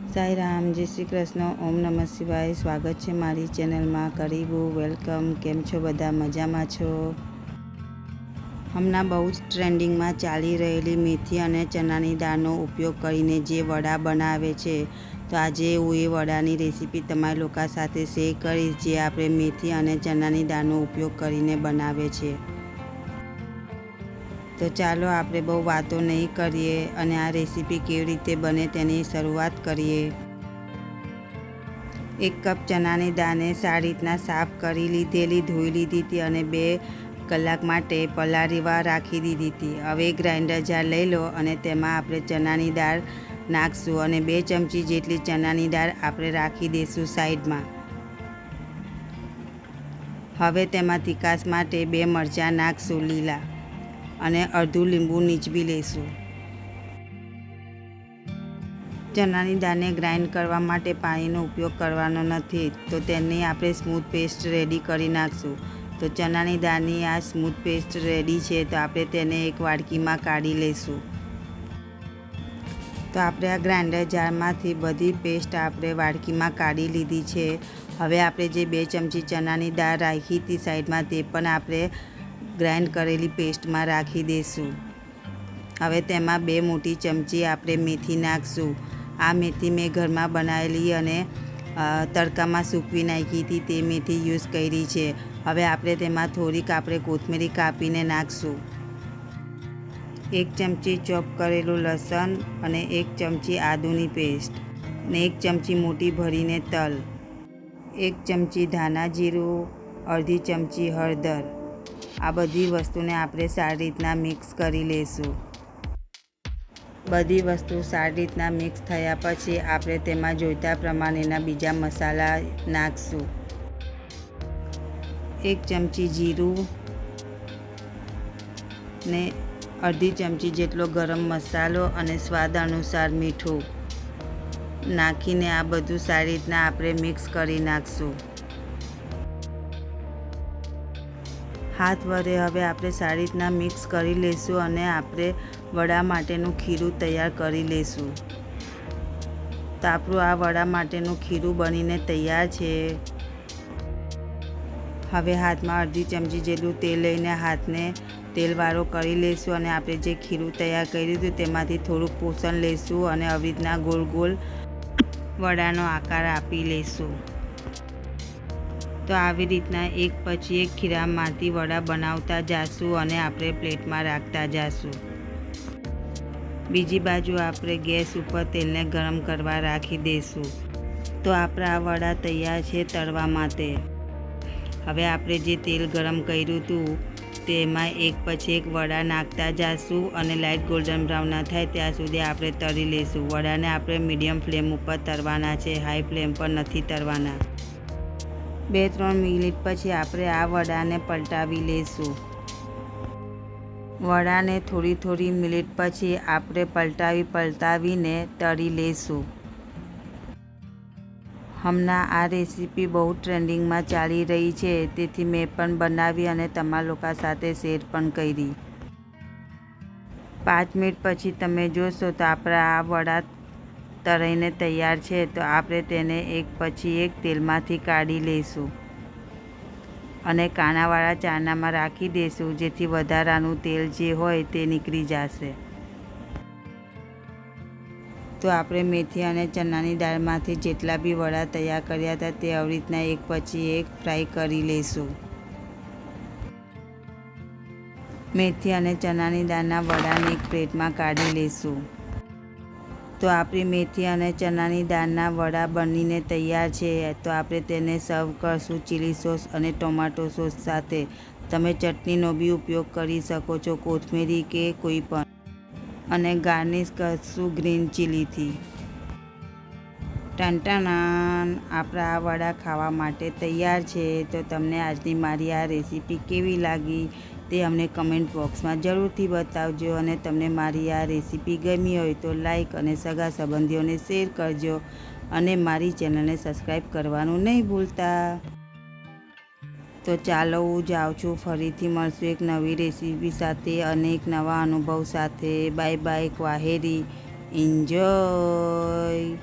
સાઈ રામ, જય શ્રી કૃષ્ણ, ઓમ નમઃ શિવાય। સ્વાગત છે મારી ચેનલમાં। કરીબુ વેલકમ। કેમ છો બધા? મજામાં છો? હમણાં બહુ જ ટ્રેન્ડિંગમાં ચાલી રહેલી મેથી અને ચણાની દાળનો ઉપયોગ કરીને જે વડા બનાવે છે, તો આજે હું એ વડાની રેસીપી તમારા લોકો સાથે શેર કરીશ, જે આપણે મેથી અને ચણાની દાળનો ઉપયોગ કરીને બનાવે છે। તો ચાલો આપણે બહુ વાતો નહીં કરીએ અને આ રેસીપી કેવી રીતે બને તેની શરૂઆત કરીએ। 1 કપ ચણાની દાળને સારી રીતના સાફ કરી લીધેલી, ધોઈ લીધી હતી અને 2 કલાક માટે પલાળવા રાખી દીધી હતી। હવે ગ્રાઇન્ડર જાર લઈ લો અને તેમાં આપણે ચણાની દાળ નાખશું અને 2 ચમચી જેટલી ચણાની દાળ આપણે રાખી દઈશું સાઈડમાં। હવે તેમાં તીખાશ માટે 2 મરચાં નાખશું લીલા અને અડધું લીંબુ નીચવી લઈશું। ચણાની દાળને ગ્રાઇન્ડ કરવા માટે પાણીનો ઉપયોગ કરવાનો નથી, તો તેની આપણે સ્મૂથ પેસ્ટ રેડી કરી નાખશું। તો ચણાની દાળની આ સ્મૂથ પેસ્ટ રેડી છે, તો આપણે તેને એક વાડકીમાં કાઢી લઈશું। તો આપણે આ ગ્રાઇન્ડર જારમાંથી બધી પેસ્ટ આપણે વાડકીમાં કાઢી લીધી છે। હવે આપણે જે 2 ચમચી ચણાની દાળ રાખી હતી સાઈડમાં, તે પણ આપણે ગ્રાઇન્ડ કરેલી પેસ્ટમાં રાખી દઈશું। હવે તેમાં 2 મોટી ચમચી આપણે મેથી નાખશું। આ મેથી મેં ઘરમાં બનાવેલી અને તડકામાં સૂકવી નાખી હતી, તે મેથી યુઝ કરી છે। હવે આપણે તેમાં થોડીક આપણે કોથમીર કાપીને નાખશું। 1 ચમચી ચોપ કરેલું લસણ અને 1 ચમચી આદુની પેસ્ટ અને 1 ચમચી મોટી ભરીને તલ, 1 ચમચી ધાણા જીરું, અડધી ચમચી હળદર। આ બધી વસ્તુને આપણે સારી રીતના મિક્સ કરી લઈશું। બધી વસ્તુ સારી રીતના મિક્સ થયા પછી આપણે તેમાં જોઈતા પ્રમાણેના બીજા મસાલા નાખશું। 1 ચમચી જીરું ને અડધી ચમચી જેટલો ગરમ મસાલો અને સ્વાદ અનુસાર મીઠું નાખીને આ બધું સારી રીતના આપણે મિક્સ કરી નાખશું। હાથ વડે હવે આપણે સારી રીતના મિક્સ કરી લઈશું અને આપણે વડા માટેનું ખીરું તૈયાર કરી લઈશું। તો આપણું આ વડા માટેનું ખીરું બનીને તૈયાર છે। હવે હાથમાં અડધી ચમચી જેટલું તેલ લઈને હાથને તેલવાળો કરી લઈશું અને આપણે જે ખીરું તૈયાર કર્યું હતું તેમાંથી થોડુંક પોષણ લઈશું અને આવી રીતના ગોળ ગોળ વડાનો આકાર આપી લઈશું। તો આવી રીતના એક પછી એક ખીરામાંથી વડા બનાવતા જાશું અને આપણે પ્લેટમાં રાખતા જાશું। બીજી બાજુ આપણે ગેસ ઉપર તેલને ગરમ કરવા રાખી દઈશું। તો આપણા આ વડા તૈયાર છે તળવા માટે। હવે આપણે જે તેલ ગરમ કર્યું હતું તેમાં એક પછી એક વડા નાખતા જાશું અને લાઇટ ગોલ્ડન બ્રાઉન ના થાય ત્યાં સુધી આપણે તળી લઈશું। વડાને આપણે મીડિયમ ફ્લેમ ઉપર તળવાના છે, હાઈ ફ્લેમ પર નથી તળવાના। 2-3 મિનિટ પછી આપણે આ વડાને પલટાવી લઈશું। વડાને થોડી મિનિટ પછી આપણે પલટાવીને તળી લઈશું। હમણાં આ રેસીપી બહુ ટ્રેન્ડિંગમાં ચાલી રહી છે, તેથી મેં પણ બનાવી અને તમારા લોકો સાથે શેર પણ કરી। 5 મિનિટ પછી તમે જોશો તો આપણા આ વડા તળાઈને તૈયાર છે। તો આપણે તેને એક પછી એક તેલમાંથી કાઢી લઈશું અને કાણાવાળા ચારણામાં રાખી દઈશું, જેથી વધારાનું તેલ જે હોય તે નીકળી જશે। તો આપણે મેથી અને ચણાની દાળમાંથી જેટલા બી વડા તૈયાર કર્યા હતા તે આવી રીતના એક પછી એક ફ્રાય કરી લઈશું। મેથી અને ચણાની દાળના વડાને એક પ્લેટમાં કાઢી લઈશું। તો આપણી મેથી અને ચણાની દાળના વડા બનીને તૈયાર છે। તો આપણે તેને સર્વ કરશું ચીલી સોસ અને ટોમેટો સોસ સાથે। તમે ચટણીનો બી ઉપયોગ કરી શકો છો, કોથમીરી કે કોઈ પણ, અને ગાર્નિશ કરશું ગ્રીન ચીલીથી। ટન આપણા આ વડા ખાવા માટે તૈયાર છે। તો તમને આજની મારી આ રેસીપી કેવી લાગી તે અમને કમેન્ટ બોક્સમાં જરૂરથી બતાવજો અને તમને મારી આ રેસીપી ગમી હોય તો લાઈક અને સગા સંબંધીઓને શેર કરજો અને મારી ચેનલને સબસ્ક્રાઈબ કરવાનું નહીં ભૂલતા। તો ચાલો હું જાઉં છું, ફરીથી મળશું એક નવી રેસીપી સાથે અને એક નવા અનુભવ સાથે। બાય બાય, ક્વાહેરી, એન્જોય।